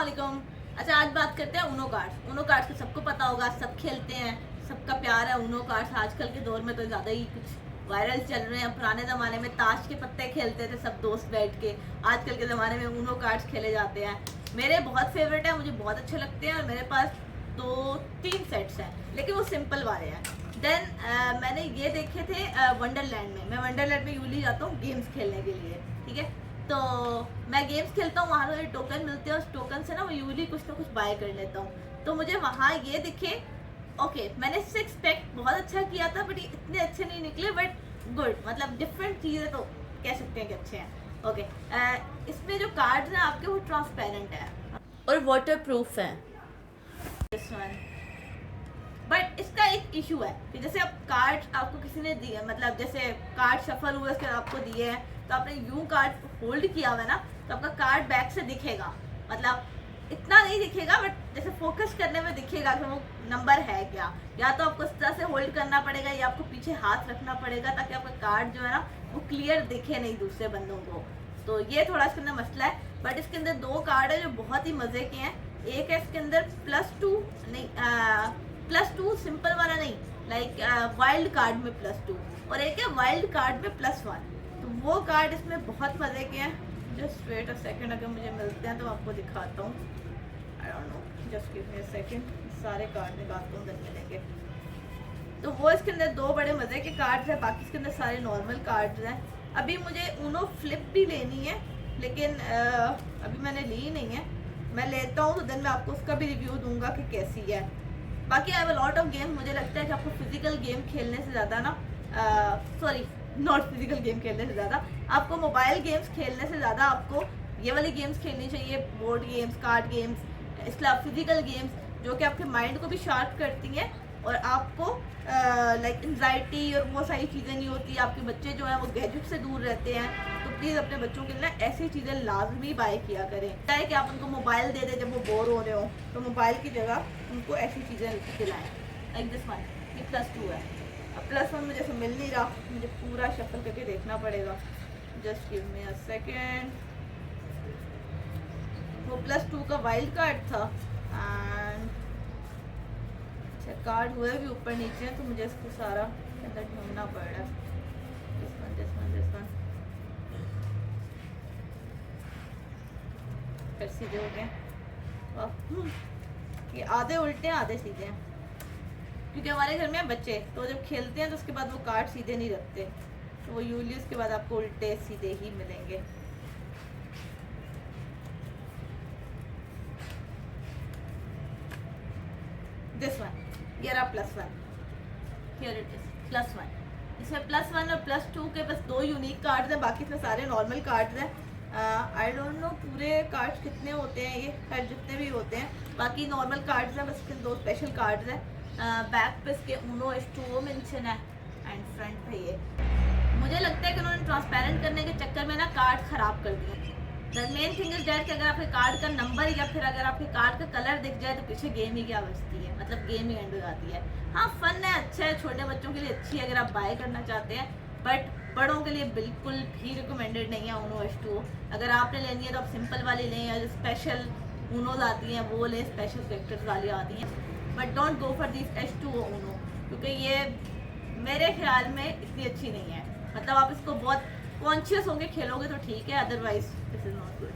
अस्सलाम। अच्छा, आज बात करते हैं ऊनो कार्ड्स। ऊनो कार्ड्स तो सबको पता होगा, सब खेलते हैं, सबका प्यार है ऊनो कार्ड्स। आजकल के दौर में तो ज़्यादा ही कुछ वायरल चल रहे हैं। पुराने ज़माने में ताश के पत्ते खेलते थे सब दोस्त बैठ के, आजकल के ज़माने में ऊनो कार्ड्स खेले जाते हैं। मेरे बहुत फेवरेट है, मुझे बहुत अच्छे लगते हैं और मेरे पास 2-3 सेट्स हैं, लेकिन वो सिंपल वाले हैं। देन मैंने ये देखे थे वंडरलैंड में। मैं वंडरलैंड में यूजली जाता हूँ गेम्स खेलने के लिए, ठीक है। तो मैं गेम्स खेलता हूँ, वहाँ मुझे टोकन मिलते हैं, उस टोकन से ना मैं यूजली कुछ ना कुछ बाय कर लेता हूँ। तो मुझे वहाँ ये दिखे, ओके, मैंने इससे एक्सपेक्ट बहुत अच्छा किया था, बट इतने अच्छे नहीं निकले, बट गुड, मतलब डिफरेंट चीज़ें तो कह सकते हैं कि अच्छे हैं। ओके, इसमें जो कार्ड्स हैं आपके वो ट्रांसपेरेंट है और वाटर प्रूफ है। बट इसका एक इशू है कि जैसे अब कार्ड आपको किसी ने दिए, मतलब जैसे कार्ड शफल हुए उसके आपको दिए हैं, तो आपने यूं कार्ड होल्ड किया हुआ है ना, तो आपका कार्ड बैक से दिखेगा, मतलब इतना नहीं दिखेगा, बट जैसे फोकस करने में दिखेगा कि वो नंबर है क्या। या तो आपको इस तरह से होल्ड करना पड़ेगा या आपको पीछे हाथ रखना पड़ेगा ताकि आपका कार्ड जो है ना वो क्लियर दिखे नहीं दूसरे बंदों को। तो ये थोड़ा इसके अंदर मसला है। बट इसके अंदर 2 कार्ड है जो बहुत ही मज़े के हैं। एक है इसके अंदर +2 नहीं, +2 सिंपल वाला नहीं, लाइक वाइल्ड कार्ड में +2, और एक है वाइल्ड कार्ड में +1। तो वो कार्ड इसमें बहुत मज़े के हैं। जस्ट वेट अ सेकंड, अगर मुझे मिलते हैं तो आपको दिखाता हूँ। I don't know, just give me a second, सारे कार्ड निकालता हूँ मिलेंगे। तो वो इसके अंदर 2 बड़े मज़े के कार्ड्स हैं, बाकी इसके अंदर सारे नॉर्मल कार्ड्स हैं। अभी मुझे ऊनो फ्लिप भी लेनी है, लेकिन अभी मैंने ली नहीं है। मैं लेता हूँ तो देन मैं आपको उसका भी रिव्यू दूंगा कि कैसी है। बाकी I have a lot of game. मुझे लगता है कि आपको फिजिकल गेम खेलने से ज़्यादा ना, सॉरी, नॉट फिजिकल गेम खेलने से ज़्यादा, आपको मोबाइल गेम्स खेलने से ज़्यादा आपको ये वाली गेम्स खेलनी चाहिए, बोर्ड गेम्स, कार्ड गेम्स, इसके अलावा फिजिकल गेम्स जो कि आपके माइंड को भी शार्प करती हैं और आपको लाइक एंजाइटी और वो सारी चीज़ें नहीं होती। आपके बच्चे जो हैं वो गैजेट से दूर रहते हैं, तो प्लीज़ अपने बच्चों के लिए ना ऐसी चीज़ें लाजमी बाय किया करें। चाहे कि आप उनको मोबाइल दे दें जब वो बोर हो रहे हो, तो मोबाइल की जगह उनको ऐसी चीज़ें दिलाएँ। लाइक दिस वन, ये +2 है। अब +1 मुझे ऐसे मिल नहीं रहा, मुझे पूरा शफल करके देखना पड़ेगा। Just give me a second. वो +2 का वाइल्ड कार्ड था एंड अच्छा, कार्ड हुए भी ऊपर नीचे हैं, तो मुझे इसको सारा अंदर ढूंढना पड़ रहा है। दिस वन फिर सीधे हो गए। ये आधे उल्टे हैं आधे सीधे हैं, क्योंकि हमारे घर में बच्चे तो जब खेलते हैं तो उसके बाद वो कार्ड सीधे नहीं रखते, तो वो यूजली उसके बाद आपको उल्टे सीधे ही मिलेंगे। दिस वन, ये रहा +1, हियर इट इज +1। इसमें +1 और +2 के बस 2 यूनिक कार्ड्स हैं, बाकी इसमें सारे नॉर्मल कार्ड्स हैं। आई डोंट नो पूरे कार्ड्स कितने होते हैं, ये खैर जितने भी होते हैं, बाकी नॉर्मल कार्ड्स हैं, बस इसके 2 स्पेशल कार्ड्स हैं। बैक पे इसके ऊनो H2O मेंशन है एंड फ्रंट पे ये। मुझे लगता है कि उन्होंने ट्रांसपेरेंट करने के चक्कर में ना कार्ड ख़राब कर दिए। The main thing is that कि अगर आपके कार्ड का नंबर या फिर अगर आपके कार्ड का कलर दिख जाए तो पीछे गेम ही क्या बचती है, मतलब गेम ही एंड हो जाती है। हाँ, फन है, अच्छा है, छोटे बच्चों के लिए अच्छी है अगर आप बाय करना चाहते हैं, बट बड़ों के लिए बिल्कुल भी रिकमेंडेड नहीं है ऊनो H2O। अगर आपने लेनी है तो आप सिंपल वाली लें, या जो स्पेशल ऊनोज आती हैं वो लें, स्पेशल फैक्टर्स वाली आती हैं, but don't go for this H2O Uno, क्योंकि ये मेरे ख्याल में इतनी अच्छी नहीं है। मतलब आप इसको बहुत कॉन्शियस होके खेलोगे तो ठीक है, otherwise this is not good.